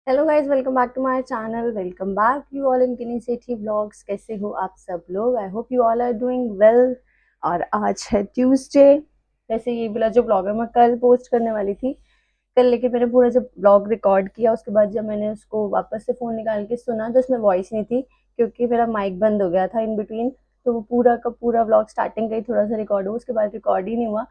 Hello guys, welcome back to my channel. Welcome back you all in Kini city vlogs. कैसे हो आप सब लोग? I hope you all are doing well. और आज है ट्यूसडे। वैसे ये वाला जो ब्लॉग है मैं कल पोस्ट करने वाली थी कल, लेकिन मैंने पूरा जब ब्लॉग रिकॉर्ड किया उसके बाद जब मैंने उसको वापस से फ़ोन निकाल के सुना तो उसमें वॉइस नहीं थी, क्योंकि मेरा माइक बंद हो गया था इन बिटवीन। तो वो पूरा का पूरा ब्लॉग स्टार्टिंग का ही थोड़ा सा रिकॉर्ड हुआ, उसके बाद रिकॉर्ड ही नहीं हुआ।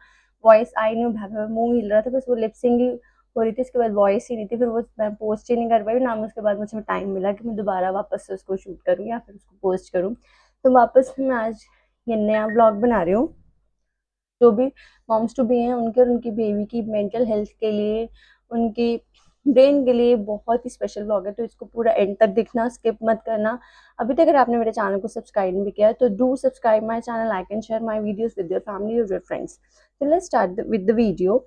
वॉइस आई नहीं, मुंह हिल रहा था, बस वो लिपसिंग ही हो रही थी। उसके बाद वॉइस ही नहीं थी, फिर वो मैं पोस्ट ही नहीं कर पाई ना। उसके बाद मुझे टाइम मिला कि मैं दोबारा वापस से उसको शूट करूँ या फिर उसको पोस्ट करूँ। तो वापस मैं आज ये नया ब्लॉग बना रही हूँ। जो भी मॉम्स टू बी हैं उनके और उनकी बेबी की मेंटल हेल्थ के लिए, उनकी ब्रेन के लिए बहुत ही स्पेशल ब्लॉग है। तो इसको पूरा एंड तक देखना, स्किप मत करना। अभी तक अगर आपने मेरे चैनल को सब्सक्राइब नहीं किया है तो do subscribe my channel, like and share my videos with your family और योर फ्रेंड्स। तो let's start with the video.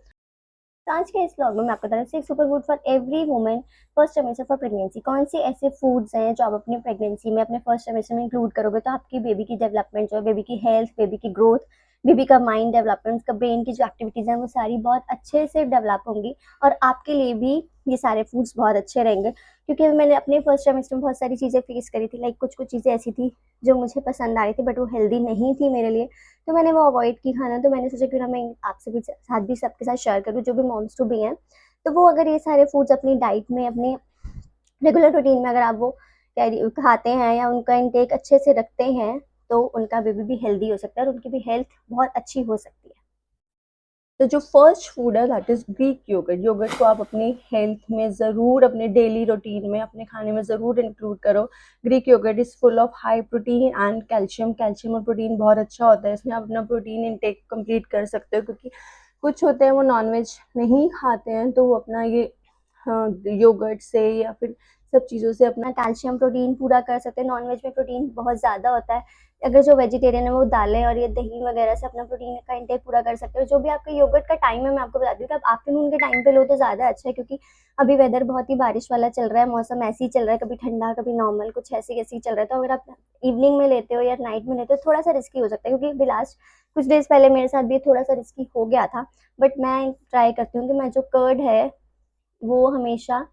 तो आज के इस व्लॉग में मैं आपको बता रही हूँ 6 super food for every woman first trimester for pregnancy. कौन से ऐसे फूड्स हैं जो आप अपनी प्रेगनेंसी में, अपने फर्स्ट ट्राइमेस्टर में इंक्लूड करोगे तो आपकी बेबी की डेवलपमेंट, जो है बेबी की हेल्थ, बेबी की ग्रोथ, बेबी का माइंड डेवलपमेंट, उसका ब्रेन की जो एक्टिविटीज़ हैं वो सारी बहुत अच्छे से डेवलप होंगी। और आपके लिए भी ये सारे फूड्स बहुत अच्छे रहेंगे, क्योंकि मैंने अपने फर्स्ट ट्राइमेस्टर में बहुत सारी चीज़ें फेस करी थी। लाइक कुछ कुछ चीज़ें ऐसी थी जो मुझे पसंद आ रही थी बट वो हेल्दी नहीं थी मेरे लिए, तो मैंने वो अवॉइड की खाना। तो मैंने सोचा क्यों ना मैं आपसे भी साथ भी सबके साथ शेयर करूँ जो भी मॉम्स टू बी हैं। तो वो अगर ये सारे फूड्स अपनी डाइट में, अपने रेगुलर रूटीन में अगर आप वो कैरी खाते हैं या उनका इंटेक अच्छे से रखते हैं तो उनका बेबी भी हेल्दी हो सकता है और उनकी भी हेल्थ बहुत अच्छी हो सकती है। तो जो फर्स्ट फूड है that is Greek yoghurt. Yoghurt को आप अपनी हेल्थ में ज़रूर, अपने डेली रूटीन में, अपने खाने में ज़रूर इंक्लूड करो। Greek yoghurt is full of high protein and calcium. Calcium और प्रोटीन बहुत अच्छा होता है इसमें। आप अपना प्रोटीन इंटेक कंप्लीट कर सकते हो, क्योंकि कुछ होते हैं वो नॉनवेज नहीं खाते हैं, तो वो अपना ये योगर्ट से या फिर सब चीज़ों से अपना कैल्शियम प्रोटीन पूरा कर सकते हैं। नॉनवेज में प्रोटीन बहुत ज़्यादा होता है। अगर जो वेजिटेरियन है वो दालें और ये दही वगैरह से अपना प्रोटीन का इंटेक पूरा कर सकते हो। जो भी आपका योगर्ट का टाइम है मैं आपको बताती हूँ कि आप आफ्टरनून के टाइम पे लो तो ज़्यादा अच्छा है, क्योंकि अभी वेदर बहुत ही बारिश वाला चल रहा है, मौसम ऐसे ही चल रहा है, कभी ठंडा कभी नॉर्मल, कुछ ऐसे ऐसे ही चल रहा है। तो अगर आप इवनिंग में लेते हो या नाइट में लेते हो थोड़ा सा रिस्की हो सकता है, क्योंकि अभी लास्ट कुछ डेज पहले मेरे साथ भी थोड़ा सा रिस्की हो गया था। बट मैं ट्राई करती हूँ कि मैं जो कर्ड है वो हमेशा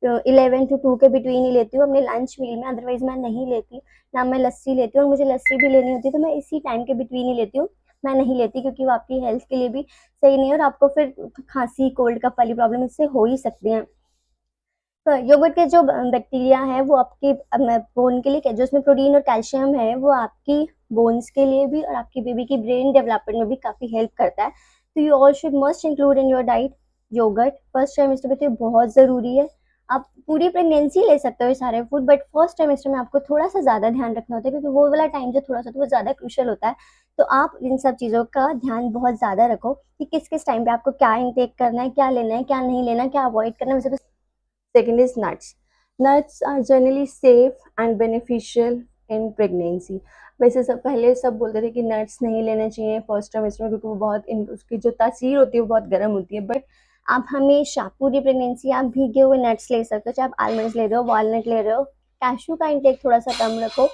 11 to 2 के बिटवीन ही लेती हूँ अपने लंच मील में, अदरवाइज मैं नहीं लेती। ना मैं लस्सी लेती हूँ, और मुझे लस्सी भी लेनी होती है तो मैं इसी टाइम के बिटवीन ही लेती हूँ। मैं नहीं लेती क्योंकि वो आपकी हेल्थ के लिए भी सही नहीं है और आपको फिर खांसी, कोल्ड कफ वाली प्रॉब्लम इससे हो ही सकती है। तो योगर्ट के जो बैक्टीरिया है वो आपकी बोन के लिए, जो उसमें प्रोटीन और कैल्शियम है वो आपकी बोन्स के लिए भी और आपकी बेबी की ब्रेन डेवलपमेंट में भी काफ़ी हेल्प करता है। तो you all should must include in your diet yoghurt. First trimester में तो ये बहुत ज़रूरी है। आप पूरी प्रेगनेंसी ले सकते हो ये सारे फूड, बट फर्स्ट ट्राइमेस्टर में आपको थोड़ा सा ज़्यादा ध्यान रखना होता है, क्योंकि वो वाला टाइम जो थोड़ा सा तो वो ज़्यादा क्रूशल होता है। तो आप इन सब चीज़ों का ध्यान बहुत ज़्यादा रखो कि किस किस टाइम पे आपको क्या इनटेक करना है, क्या लेना है, क्या नहीं लेना, क्या अवॉइड करना है। वैसे तो second is nuts. Nuts are generally safe and beneficial in pregnancy. वैसे सब पहले सब बोलते थे कि नट्स नहीं लेने चाहिए फर्स्ट ट्राइमेस्टर में, क्योंकि वो बहुत उसकी जो तासीर होती है वो बहुत गर्म होती है। बट आप हमेशा पूरी प्रेगनेंसी आप भीगे हुए नट्स ले सकते हो, चाहे आप आलमंड्स ले रहे हो, वॉलनट ले रहे हो, कैशू का इंटेक थोड़ा सा कम रखो,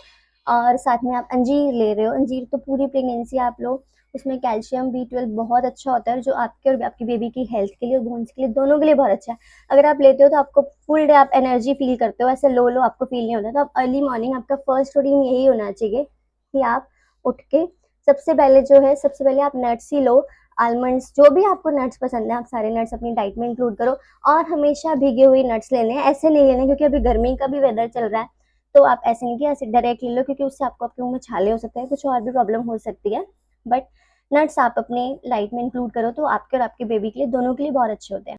और साथ में आप अंजीर ले रहे हो। अंजीर तो पूरी प्रेगनेंसी आप लो, उसमें कैल्शियम B12 बहुत अच्छा होता है, जो आपके और आपकी बेबी की हेल्थ के लिए और बोन्स के लिए दोनों के लिए बहुत अच्छा है। अगर आप लेते हो तो आपको फुल डे आप एनर्जी फील करते हो, ऐसे लो लो आपको फील नहीं होता। तो आप अर्ली मॉर्निंग, आपका फर्स्ट रूटीन यही होना चाहिए कि आप उठ के सबसे पहले जो है, सबसे पहले आप नट्स ही लो। आलमंड्स, जो भी आपको नट्स पसंद है आप सारे नट्स अपनी डाइट में इंक्लूड करो, और हमेशा भीगे हुए नट्स लेने हैं। ऐसे नहीं लेने क्योंकि अभी गर्मी का भी वेदर चल रहा है, तो आप ऐसे नहीं कि ऐसे डायरेक्ट ले लो, क्योंकि उससे आपको आपके मुंह में छाले हो सकते हैं, कुछ और भी प्रॉब्लम हो सकती है। बट नट्स आप अपने लाइट में इंक्लूड करो तो आपके और आपके बेबी के लिए, दोनों के लिए बहुत अच्छे होते हैं।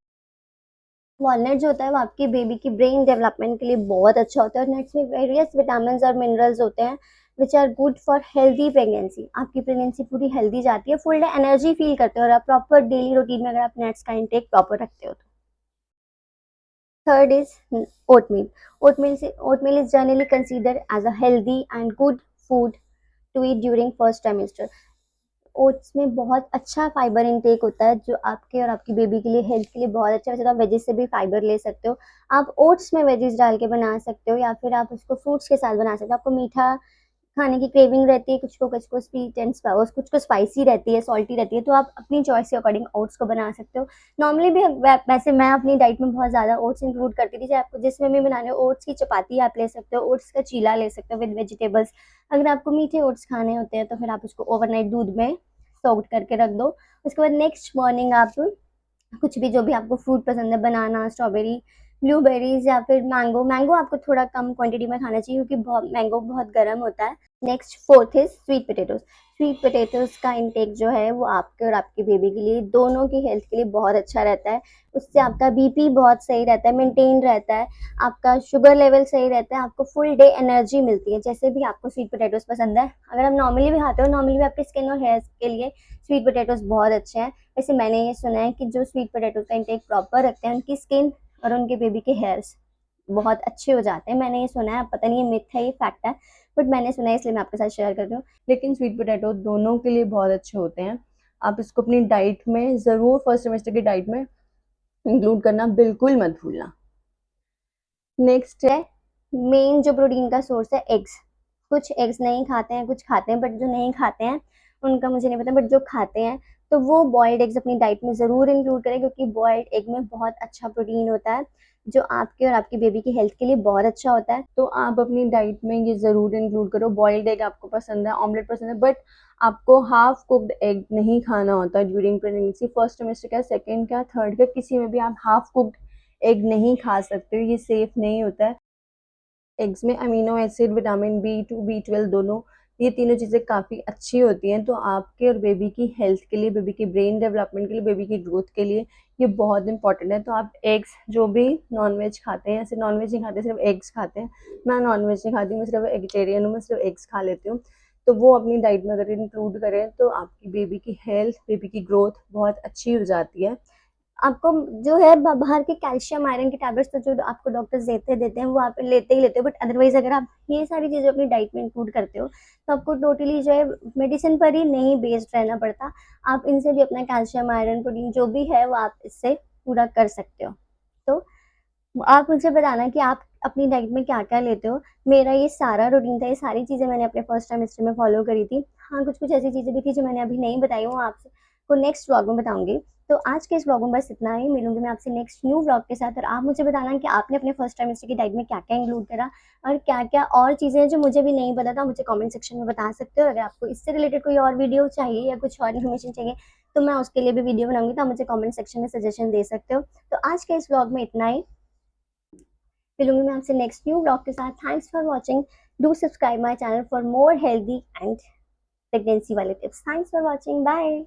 वॉलनट जो होता है वो आपकी बेबी की ब्रेन डेवलपमेंट के लिए बहुत अच्छा होता है, और नट्स में वेरियस विटामिन और मिनरल्स होते हैं which are good for healthy pregnancy. आपकी प्रेगनेंसी पूरी हेल्दी जाती है, फुल डे एनर्जी फील करते हो, और आप प्रॉपर डेली रूटीन में अगर आप नट्स का इंटेक प्रॉपर रखते हो तो। Third is oatmeal. Oatmeal is generally considered as a healthy and good food to eat during first trimester. Oats में बहुत अच्छा फाइबर इंटेक होता है, जो आपके और आपकी बेबी के लिए, हेल्थ के लिए बहुत अच्छा है। वैसे तो आप वेजिस से भी फाइबर ले सकते हो। आप ओट्स में वेजिस डाल के बना सकते हो, या फिर आप उसको फ्रूट्स के साथ बना सकते हो। आपको मीठा खाने की क्रेविंग रहती है, कुछ को स्वीट एंड कुछ को स्पाइसी रहती है, सॉल्टी रहती है, तो आप अपनी चॉइस के अकॉर्डिंग ओट्स को बना सकते हो। नॉर्मली भी वैसे मैं अपनी डाइट में बहुत ज़्यादा ओट्स इंक्लूड करती थी, चाहे आपको जिसमें भी बनाने हो। ओट्स की चपाती आप ले सकते हो, ओट्स का चीला ले सकते हो विद वेजिटेबल्स। अगर आपको मीठे ओट्स खाने होते हैं तो फिर आप उसको ओवरनाइट दूध में सोक्ड करके रख दो। उसके बाद नेक्स्ट मॉर्निंग आप कुछ भी जो भी आपको फ्रूट पसंद है, बनाना, स्ट्रॉबेरी, ब्लूबेरीज या फिर मैंगो। मैंगो आपको थोड़ा कम क्वांटिटी में खाना चाहिए क्योंकि मैंगो बहुत गर्म होता है। Next fourth is sweet potatoes. Sweet potatoes का इंटेक जो है वो आपके और आपकी बेबी के लिए, दोनों की हेल्थ के लिए बहुत अच्छा रहता है। उससे आपका बीपी बहुत सही रहता है, मेंटेन रहता है, आपका शुगर लेवल सही रहता है, आपको फुल डे एनर्जी मिलती है। जैसे भी आपको स्वीट पोटेटोज पसंद है, अगर आप नॉर्मली भी खाते हो, नॉर्मली भी आपकी स्किन और हेयर के लिए स्वीट पोटेटोज बहुत अच्छे हैं। वैसे मैंने ये सुना है कि जो स्वीट पोटैटो का इंटेक प्रॉपर रखते हैं, उनकी स्किन और उनके बेबी के हेयर्स बहुत अच्छे हो जाते हैं। मैंने ये सुना है, पता नहीं ये मिथ है ये फैक्ट है, बट मैंने सुना है इसलिए मैं आपके साथ शेयर कर रही हूँ। लेकिन स्वीट पोटैटो दोनों के लिए बहुत अच्छे होते हैं। आप इसको अपनी डाइट में ज़रूर, फर्स्ट सेमेस्टर की डाइट में इंक्लूड करना, बिल्कुल मत भूलना। नेक्स्ट है मेन जो प्रोटीन का सोर्स है, एग्स। कुछ एग्स नहीं खाते हैं, कुछ खाते हैं, बट जो नहीं खाते हैं उनका मुझे नहीं पता, बट जो खाते हैं तो वो बॉइल्ड एग्स अपनी डाइट में ज़रूर इंक्लूड करें, क्योंकि बॉइल्ड एग में बहुत अच्छा प्रोटीन होता है जो आपके और आपकी बेबी की हेल्थ के लिए बहुत अच्छा होता है। तो आप अपनी डाइट में ये ज़रूर इंक्लूड करो। बॉइल्ड एग आपको पसंद है, ऑमलेट पसंद है, बट आपको हाफ कुक्ड एग नहीं खाना होता ड्यूरिंग प्रेगनेंसी। फर्स्ट सेमेस्टर का, सेकेंड का, थर्ड का, किसी में भी आप हाफ कुक्ड एग नहीं खा सकते हो, ये सेफ नहीं होता है। एग्स में amino acid, vitamin B 2, B 12 दोनों, ये तीनों चीज़ें काफ़ी अच्छी होती हैं। तो आपके और बेबी की हेल्थ के लिए, बेबी की ब्रेन डेवलपमेंट के लिए, बेबी की ग्रोथ के लिए ये बहुत इंपॉर्टेंट है। तो आप एग्स, जो भी नॉनवेज खाते हैं, ऐसे नॉनवेज नहीं खाते, सिर्फ एग्स खाते हैं, मैं नॉनवेज नहीं खाती, मैं सिर्फ वेजिटेरियन हूँ, मैं सिर्फ एग्स खा लेती हूँ, तो वो अपनी डाइट में अगर इंक्लूड करें तो आपकी बेबी की हेल्थ, बेबी की ग्रोथ बहुत अच्छी हो जाती है। आपको जो है बाहर के कैल्शियम आयरन की टैबलेट्स तो जो आपको डॉक्टर्स देते हैं वो आप लेते ही लेते हो, बट अदरवाइज अगर आप ये सारी चीज़ें अपनी डाइट में इंक्लूड करते हो तो आपको टोटली जो है मेडिसिन पर ही नहीं बेस्ड रहना पड़ता। आप इनसे भी अपना कैल्शियम आयरन प्रोटीन जो भी है वो आप इससे पूरा कर सकते हो। तो आप मुझे बताना कि आप अपनी डाइट में क्या क्या लेते हो। मेरा ये सारा रूटीन था, ये सारी चीज़ें मैंने अपने फर्स्ट सेमेस्टर में फॉलो करी थी। हाँ, कुछ कुछ ऐसी चीज़ें भी थी जो मैंने अभी नहीं बताई हूँ, आपसे को नेक्स्ट व्लॉग में बताऊंगी। तो आज के इस व्लॉग में बस इतना ही, मिलूंगी मैं आपसे नेक्स्ट न्यू व्लॉग के साथ। और आप मुझे बताना कि आपने अपने फर्स्ट सेमेस्टर की डाइट में क्या क्या इंक्लूड करा और क्या क्या और चीज़ें हैं जो मुझे भी नहीं पता था, मुझे कमेंट सेक्शन में बता सकते हो। अगर आपको इससे रिलेटेड कोई और वीडियो चाहिए या कुछ और इन्फॉर्मेशन चाहिए तो मैं उसके लिए भी वीडियो बनाऊंगी, तो आप मुझे कमेंट सेक्शन में सजेशन दे सकते हो। तो आज के इस व्लॉग में इतना ही, मिलूंगी मैं आपसे नेक्स्ट न्यू ब्लॉग के साथ। Thanks for watching, do subscribe my channel for more healthy and pregnancy वाले tips. Thanks for watching, bye.